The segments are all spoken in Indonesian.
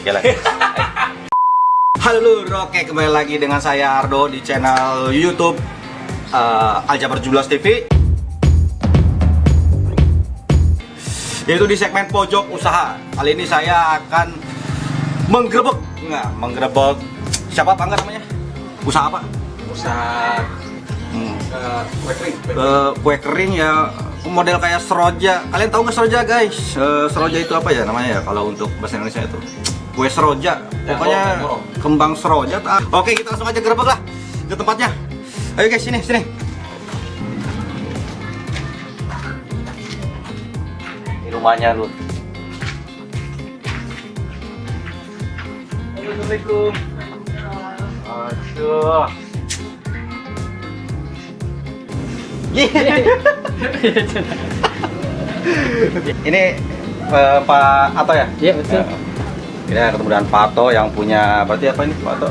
Oke lagi. Halo lur, oke kembali lagi dengan saya Ardo di channel YouTube Aljabar 17 TV. Yaitu di segmen pojok usaha. Kali ini saya akan menggerebek siapa apa enggak namanya? Usaha apa? Usaha Kue kering ya, model kayak seroja. Kalian tahu nggak seroja guys? Seroja itu apa ya namanya ya kalau untuk bahasa Indonesia itu? Kue seroja. Pokoknya kembang seroja. Oke, kita langsung aja gerebek lah ke tempatnya. Ayo guys, sini. Ini rumahnya lu. Assalamualaikum. Aduh. Ini Pak Ato ya? Iya betul. Ini ketemu dengan Pak Ato yang punya, berarti apa ini Pak Ato?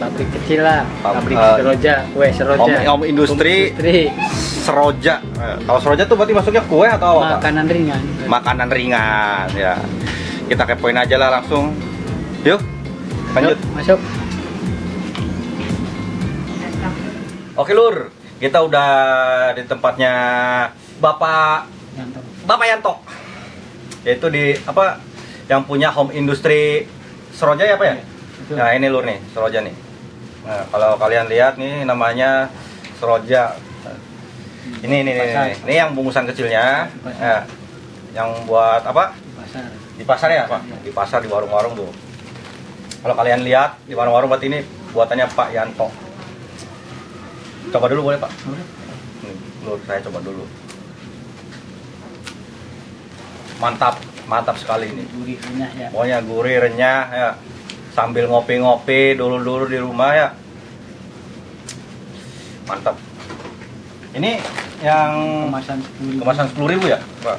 Pabrik kecil lah, pabrik seroja, kue seroja. Om industri seroja. Kalau seroja tuh berarti masuknya kue atau apa? Makanan ringan. Makanan ringan ya. Kita kepoin aja lah langsung. Yuk, lanjut. Yuk, masuk. Oke lur, kita udah di tempatnya Bapak Yanto. Yaitu di apa yang punya home industri seroja ya Pak ya? Betul. Nah ini lur nih, seroja nih. Nah, kalau kalian lihat nih namanya seroja. Ini yang bungkusan kecilnya. Nah, yang buat apa? Pasar. Di pasar ya Pak? Di pasar, di warung-warung tuh. Kalau kalian lihat di warung-warung berarti ini buatannya Pak Yanto. Coba dulu boleh Pak? Boleh. Nih, lur, saya coba dulu. Mantap sekali ini. Gurih renyah ya. Pokoknya gurih renyah ya. Sambil ngopi-ngopi dulu di rumah ya. Mantap. Ini yang kemasan 10.000 ya, Pak?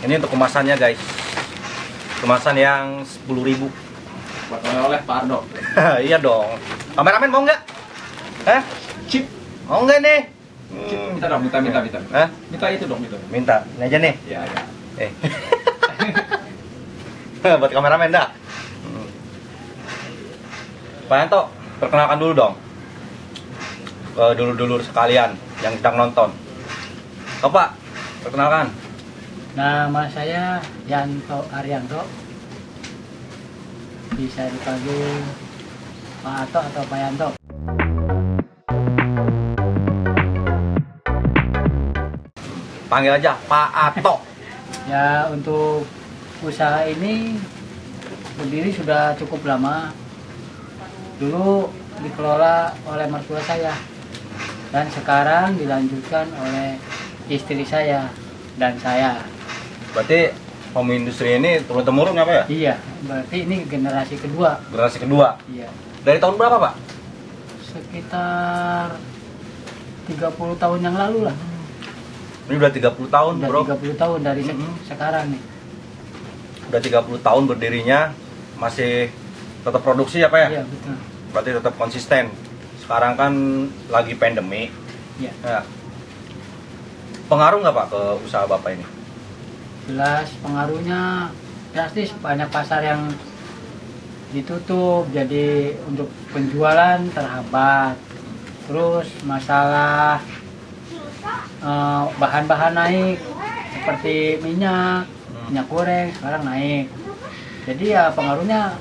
Ini untuk kemasannya guys. Kemasan yang 10.000. Buat oleh Pak Ardo. Iya dong. Kameramen mau nggak? Hah? Chip. Mau nggak nih? Minta dong, minta. Hah? Minta itu dong, minta. Minta. Ini aja nih. Ya. Buat kameramen dah. Pak Yanto, perkenalkan dulu dong. Dulur-dulur sekalian yang sedang nonton. Pak, perkenalkan. Nama saya Yanto Arianto. Bisa dipanggil Pak Ato atau Pak Yanto. Panggil aja Pak Ato. Ya, untuk usaha ini berdiri sudah cukup lama. Dulu dikelola oleh mertua saya dan sekarang dilanjutkan oleh istri saya dan saya. Berarti home industri ini turun-temurun apa ya? Iya, berarti ini generasi kedua. Generasi kedua. Iya. Dari tahun berapa Pak? Sekitar 30 tahun yang lalu lah. Ini udah 30 tahun Udah bro. 30 tahun dari sekarang nih. Udah 30 tahun berdirinya, masih tetap produksi ya Pak ya? Iya, betul. Berarti tetap konsisten. Sekarang kan lagi pandemi. Iya. Ya. Pengaruh nggak Pak ke usaha Bapak ini? Jelas pengaruhnya drastis, banyak pasar yang ditutup, jadi untuk penjualan terhambat. Terus masalah bahan-bahan naik seperti minyak goreng sekarang naik. Jadi ya pengaruhnya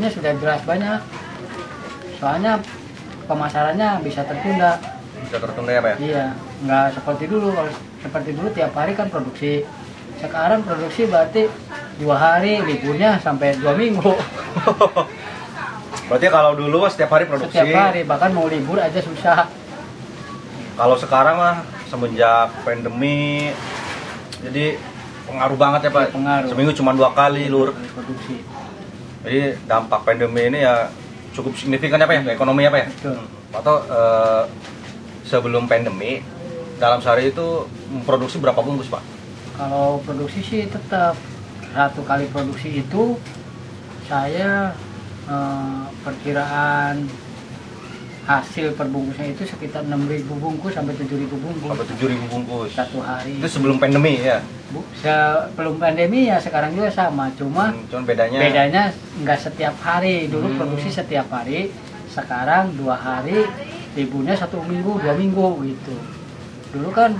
sudah jelas banyak. Soalnya pemasarannya bisa tertunda. Bisa tertunda ya Pak ya? Iya, nggak seperti dulu. Kalau seperti dulu tiap hari kan produksi. Sekarang produksi berarti 2 hari, liburnya sampai 2 minggu. Berarti kalau dulu setiap hari produksi. Setiap hari, bahkan mau libur aja susah. Kalau sekarang mah semenjak pandemi, jadi pengaruh banget ya Pak. Iya, pengaruh. Seminggu cuma 2 kali lur. Produksi. Jadi dampak pandemi ini ya cukup signifikan ya Pak ya, ke ekonomi ya Pak ya. Betul. Atau sebelum pandemi dalam sehari itu memproduksi berapa bungkus Pak? Kalau produksi sih tetap 1 kali produksi itu saya perkiraan hasil perbungkusnya itu sekitar 6.000 bungkus sampai 7.000 bungkus Sampai 7.000 bungkus. satu hari. Itu sebelum pandemi ya? Sebelum pandemi ya sekarang juga sama, cuma Cuman bedanya nggak setiap hari. Dulu produksi setiap hari, sekarang 2 hari, liburnya 1 minggu, 2 minggu gitu. Dulu kan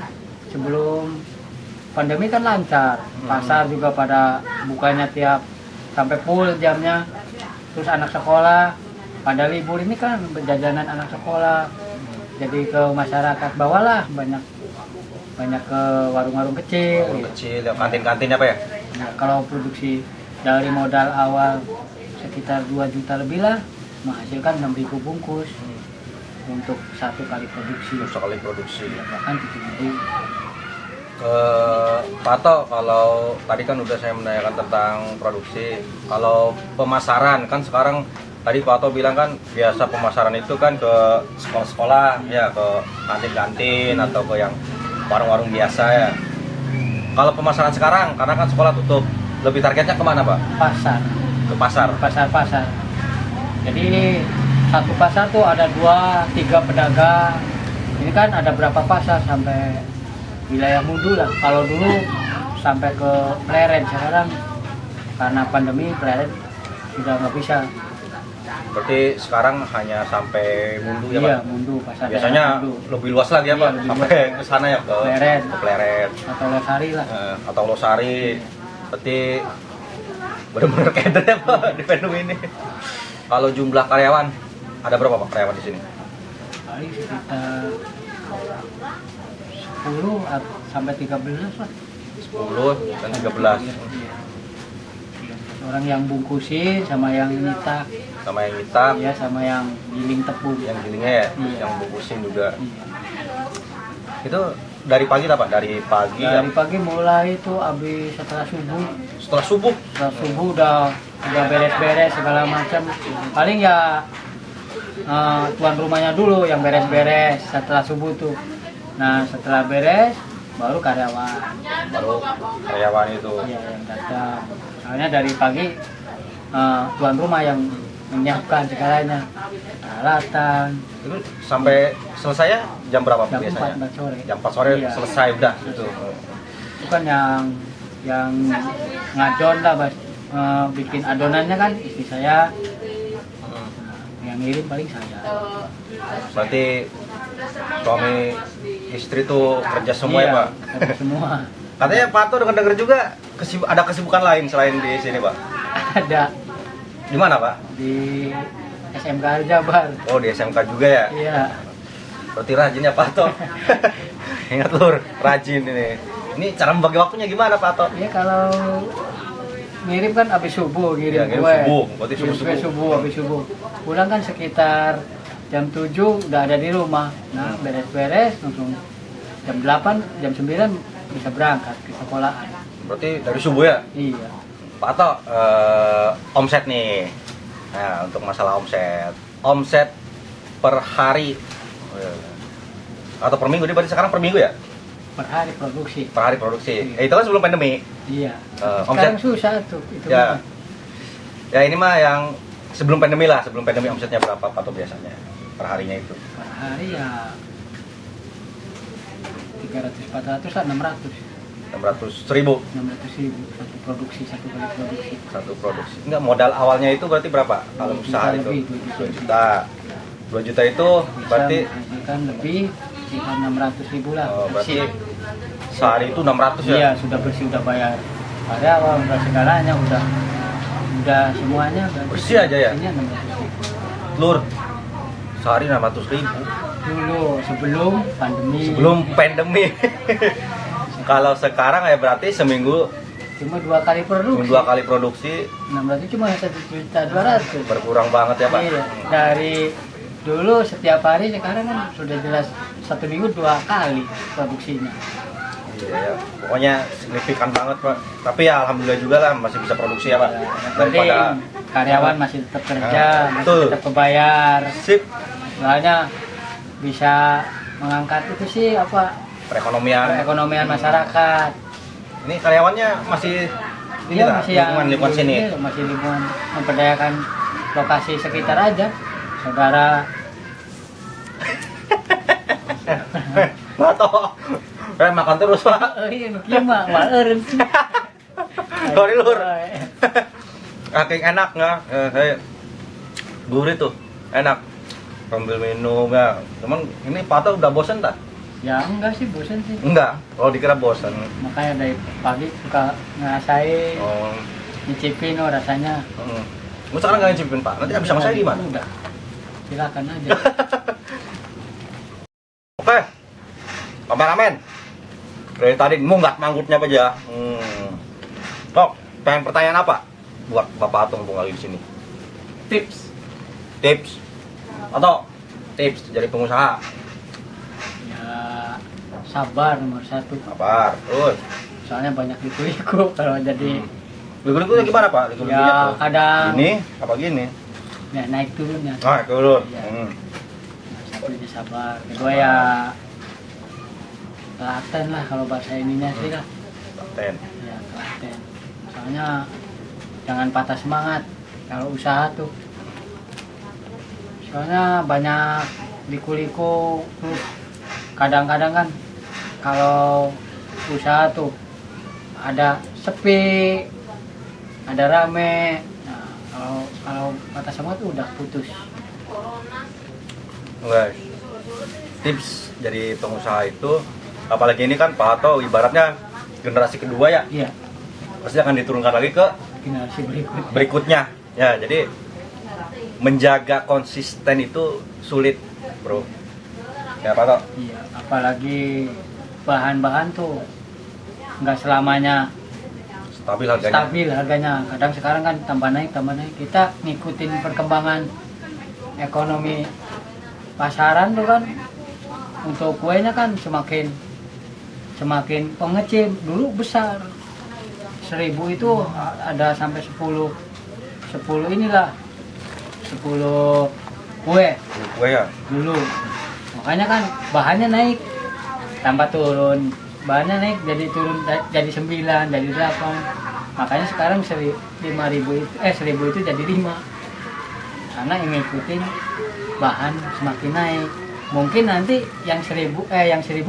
sebelum pandemi kan lancar, pasar juga pada bukanya tiap sampai full jamnya. Terus anak sekolah pada libur ini kan jajanan anak sekolah, jadi ke masyarakat bawalah banyak ke warung-warung kecil. warung kecil, ya, kantin-kantin apa ya? Nah, kalau produksi dari modal awal sekitar 2 juta lebih lah, menghasilkan 6.000 bungkus untuk satu kali produksi. Sekali produksi. Bahkan 7.000. Pak Ato, kalau tadi kan udah saya menanyakan tentang produksi, kalau pemasaran kan sekarang tadi Pak Ato bilang kan biasa pemasaran itu kan ke sekolah-sekolah ya, ke kantin-kantin atau ke yang warung-warung biasa ya. Kalau pemasaran sekarang karena kan sekolah tutup, lebih targetnya kemana Pak? Pasar, Ke pasar. pasar-pasar. Jadi satu pasar tuh ada 2-3 pedagang. Ini kan ada berapa pasar sampai wilayah Mudu lah. Kalau dulu sampai ke Pleret, sekarang karena pandemi Pleret sudah nggak bisa. Berarti sekarang hanya sampai Mundu ya Pak? Iya, Mundu, pasar Biasanya daerah Mundu. lebih luas lagi ya Iya, Pak? lebih Sampai luas. ke sana ya, ke Pleret. Pleret. Atau Losari lah. Atau Losari. Berarti benar-benar keder ya Pak di Bandung ini. Kalau jumlah karyawan, ada berapa Pak karyawan di sini? Paling sekitar 10 sampai 13 lah. 10 dan 13. Iya. Orang yang bungkusin sama yang nyetak, Sama yang hitam, ya sama yang giling tepung. yang gilingnya ya, Iya. yang bungkusin juga. Iya. Itu dari pagi tak Pak? Dari pagi ya? Dari pagi mulai itu habis setelah subuh. Setelah subuh? Setelah subuh udah beres-beres segala macam. Paling ya tuan rumahnya dulu yang beres-beres setelah subuh tuh. Nah setelah beres baru karyawan. Baru karyawan itu. Iya yang datang. Soalnya dari pagi tuan rumah yang menyiapkan segalanya, peralatan. Itu sampai selesai jam berapa Jam biasanya? 4 sore. Jam 4 sore Iya. selesai udah gitu. Itu kan yang ngadon lah, bikin adonannya kan istri saya, yang ngirim paling saya. Berarti suami istri tuh kerja semua ya Iya, Pak? kerja semua. Katanya Pak tuh denger-denger juga ada kesibukan lain selain di sini Pak? Ada Di mana Pak? di SMK Jabar. Oh di SMK juga ya? Iya. Berarti rajin ya Pak Ato. Ingat lur, rajin ini. Ini cara membagi waktunya gimana Pak Ato? Iya kalau ngirim kan habis subuh ngirim Iya, ngirim kue. subuh, berarti Ngirim kue subuh-subuh. habis subuh. Pulang kan sekitar jam 7 udah ada di rumah. Nah, beres-beres langsung jam 8, jam 9 bisa berangkat ke sekolahan. Berarti dari subuh ya? Iya. Pak Ato, omset nih. Nah, untuk masalah omset. Omset per hari atau per minggu, dia berarti sekarang per minggu ya? Per hari produksi. Per hari produksi. Iya. Itu kan sebelum pandemi. Iya. Omset Sekarang susah tuh itu. ya. mah. Ya ini mah yang sebelum pandemi lah, sebelum pandemi omsetnya berapa Pak Ato biasanya? Per harinya itu. Per hari ya 300 400 lah 600. 600.000 600.000 satu produksi, satu kali produksi. satu produksi. Enggak, modal awalnya itu berarti berapa? Kalau 2 juta usaha itu lebih, 2 juta. 2 juta itu berarti kan lebih sekitar 600.000 lah. berarti bersih. sehari itu 600 ya? Iya, sudah bersih, udah bayar karyawan, udah segalanya, udah semuanya berarti Bersih aja ya? bersihnya 600.000. Lur, sehari 600.000 Dulu sebelum pandemi. sebelum pandemi. Kalau sekarang ya berarti seminggu Cuma 2 kali produksi. 2 kali produksi 600 cuma 1.200.000. berkurang banget ya Pak? Iya, dari dulu setiap hari, sekarang kan sudah jelas 1 minggu 2 kali produksinya. Iya ya, pokoknya signifikan banget Pak. Tapi ya alhamdulillah juga lah masih bisa produksi ya Pak. Ya, yang Daripada penting karyawan masih tetap kerja, Ah, masih betul. tetap kebayar. sip Soalnya bisa mengangkat itu sih perekonomian masyarakat. Ini karyawannya masih ini Iya, tak? masih yang Lingkungan sini. iya, masih lingkungan, memperdayakan lokasi sekitar aja. Saudara Bato. Makan terus, Pak. Iya, kieu mah eureun sih. Sorry, Lur. Saking enak nggak? Saya gurih tuh, enak. Sambil minum ya. Cuman ini Pato udah bosen tak? Ya enggak sih, bosan sih. Enggak. Kalau dikira bosen. Makanya dari pagi suka ngerasain, Oh. nyicipin rasanya. Lu sekarang nggak nyicipin, Pak? Nanti habis sama saya di mana? Udah. Silakan aja. Oke. Kameramen. Dari tadi munggah manggutnya apa aja. Tok, pengen pertanyaan apa? Buat Bapak Atung mumpung lagi di sini. Tips. Tips. Atau tips jadi pengusaha. Ya sabar nomor satu. Sabar. Terus. Soalnya banyak liku-liku kalau jadi Liku-likunya gimana, Pak? Liku-likunya ya tuh. kadang Ini apa gini? ya naik turunnya. Nah, turun. Iya. Satunya sabar. Kedua ya telaten lah kalau bahasa ininya sih lah. Ten. Ya telaten. Soalnya jangan patah semangat kalau usaha tuh. Soalnya banyak liku-liku terus kadang-kadang kan kalau usaha tuh ada sepi, ada rame. Nah, kalau patah semangat tuh udah putus. Guys. Tips jadi pengusaha itu apalagi ini kan Pak Ato ibaratnya generasi kedua ya. Iya, Pasti akan diturunkan lagi ke generasi berikutnya. berikutnya. Ya, jadi menjaga konsisten itu sulit, Bro. Ya, Pak Ato. Iya, apalagi bahan-bahan tuh nggak selamanya Stabil harganya. stabil harganya. Kadang sekarang kan tambah naik. Kita ngikutin perkembangan ekonomi pasaran tuh kan. Untuk kuenya kan semakin pengecil. Dulu besar 1000 itu ada sampai 10 inilah 10 kue Kue ya. dulu. Makanya kan bahannya naik tambah turun, bahannya naik jadi turun jadi 9, jadi 8. Makanya sekarang 5.000 itu 1000 itu jadi 5. Karena yang ngikutin bahan semakin naik. Mungkin nanti yang 1000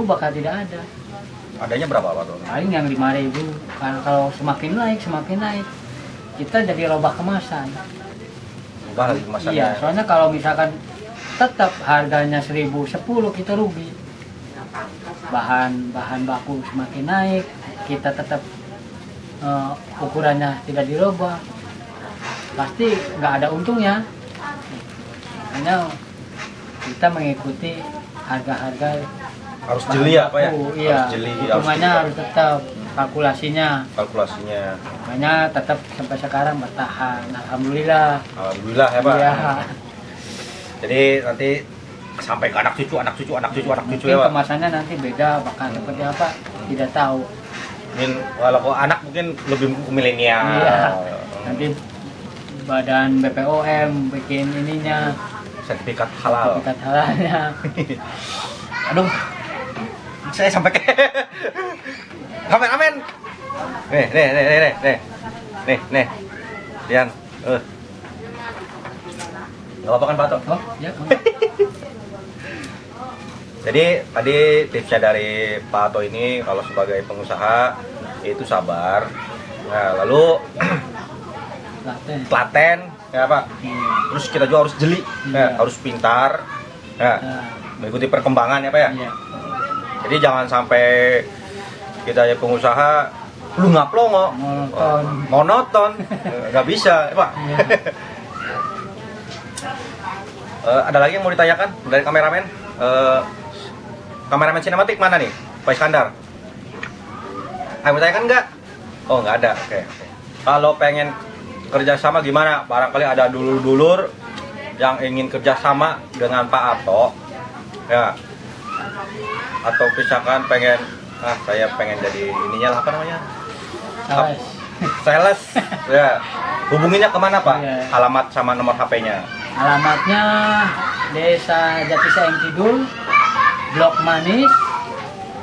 bakal tidak ada. Adanya berapa, Pak Ato? Paling yang 5.000. Karena kalau semakin naik kita jadi robah kemasan. Ubah lagi kemasannya. Iya, soalnya kalau misalkan tetap harganya 1.010 kita rugi. Bahan baku semakin naik, kita tetap ukurannya tidak dirubah, pasti nggak ada untungnya. Makanya kita mengikuti harga-harga Harus jeli ya, Pak ya? Iya, Harus jeli, hitungannya harus tetap kalkulasinya. kalkulasinya. Makanya tetap sampai sekarang bertahan. Alhamdulillah. Alhamdulillah ya, Pak. Iya. Jadi nanti sampai ke anak cucu ya, Mungkin Pak. kemasannya nanti beda, bakal seperti apa tidak tahu. Mungkin kalau anak mungkin lebih ke milenial. Iya. Nanti badan BPOM bikin ininya Sertifikat halal. sertifikat halalnya. Aduh, saya sampai ke kameramen. Nih, Dian. Nggak apa-apa kan, Pak Ato? Oh, ya. Jadi tadi tipsnya dari Pak Ato ini kalau sebagai pengusaha itu sabar. Nah, lalu Laten. telaten, ya Pak. Terus kita juga harus jeli, ya, harus pintar, ya, mengikuti perkembangan ya Pak ya. Iya. Jadi jangan sampai kita ya pengusaha lu ngaplongo, monoton, nggak bisa, ya, Pak. Iya. Ada lagi yang mau ditanyakan dari kameramen? Kameramen sinematik mana nih, Pak Iskandar? Mau ditanyakan nggak? Oh nggak ada, oke. Kalau pengen kerjasama gimana? Barangkali ada dulur-dulur yang ingin kerjasama dengan Pak Ato, ya. Atau misalkan pengen, saya pengen jadi ininya lah, apa namanya? Sales. Sales, ya. Hubunginya kemana Pak? Iya. Alamat sama nomor HP-nya? Alamatnya Desa Jatisaeng Kidul, Blok Manis,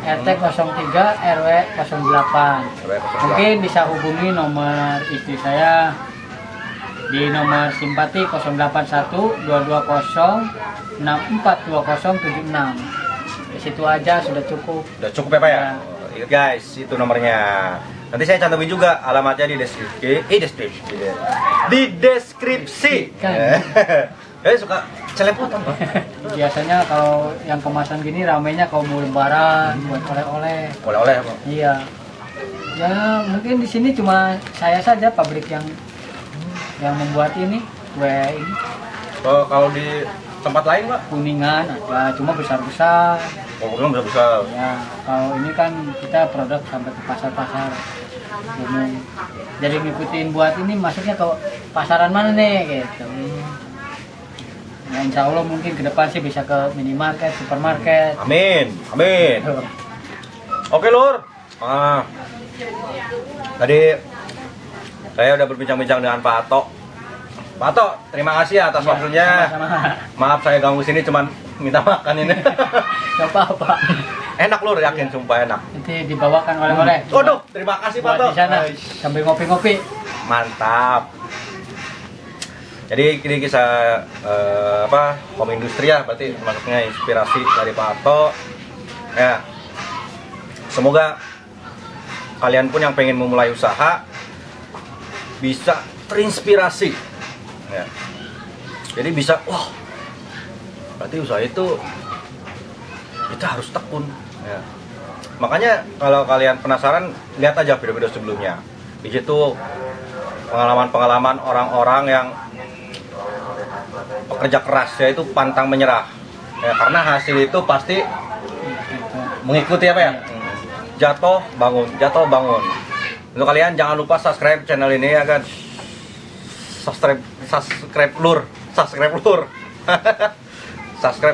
RT 03 RW 08. Mungkin bisa hubungi nomor istri saya di nomor simpati 081 220 642076. Bisa situ aja sudah cukup. Udah cukup ya Pak ya? Ingat guys, itu nomornya. Nanti saya cantumin juga alamatnya di deskripsi. Kan. Suka celepotan Pak. Biasanya kalau yang kemasan gini ramenya kalau mau lebaran buat oleh-oleh. Oleh-oleh Pak. Iya. Ya mungkin di sini cuma saya saja pabrik yang membuat ini kue ini. Kalau di tempat lain Pak? Kuningan ada, cuma besar-besar. Oh, belum bisa. Ya, kalau ini kan kita produk sampai ke pasar-pasar umum. Jadi ngikutin buat ini masuknya ke pasaran mana nih gitu. Nah, insya Allah mungkin ke depan sih bisa ke minimarket, supermarket. Amin, amin. Oke Lur. Tadi saya udah berbincang-bincang dengan Pak Ato. Pak Ato, terima kasih ya atas Ya, waktunya. sama-sama. Maaf saya ganggu sini, cuman minta makan ini. Gak apa-apa. Enak Lur, yakin sumpah enak. Nanti dibawakan oleh-oleh. Waduh, terima kasih Pak Buat Ato. di sana sambil ngopi-ngopi. Mantap. Jadi ini kisah home industri ya, berarti maksudnya inspirasi dari Pak Ato. Ya. Semoga kalian pun yang pengen memulai usaha bisa terinspirasi. Ya. Jadi bisa, wah, berarti usaha itu kita harus tekun. Ya. Makanya kalau kalian penasaran, lihat aja video-video sebelumnya. Di situ pengalaman-pengalaman orang-orang yang pekerja kerasnya itu pantang menyerah. Ya, karena hasil itu pasti mengikuti apa ya? Jatuh bangun, jatuh bangun. Untuk kalian jangan lupa subscribe channel ini ya kan. Subscribe Lur. Subscribe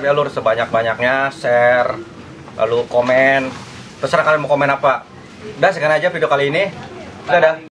ya Lur sebanyak-banyaknya, share, lalu komen. Terserah kalian mau komen apa. Udah sekian aja video kali ini. Dadah.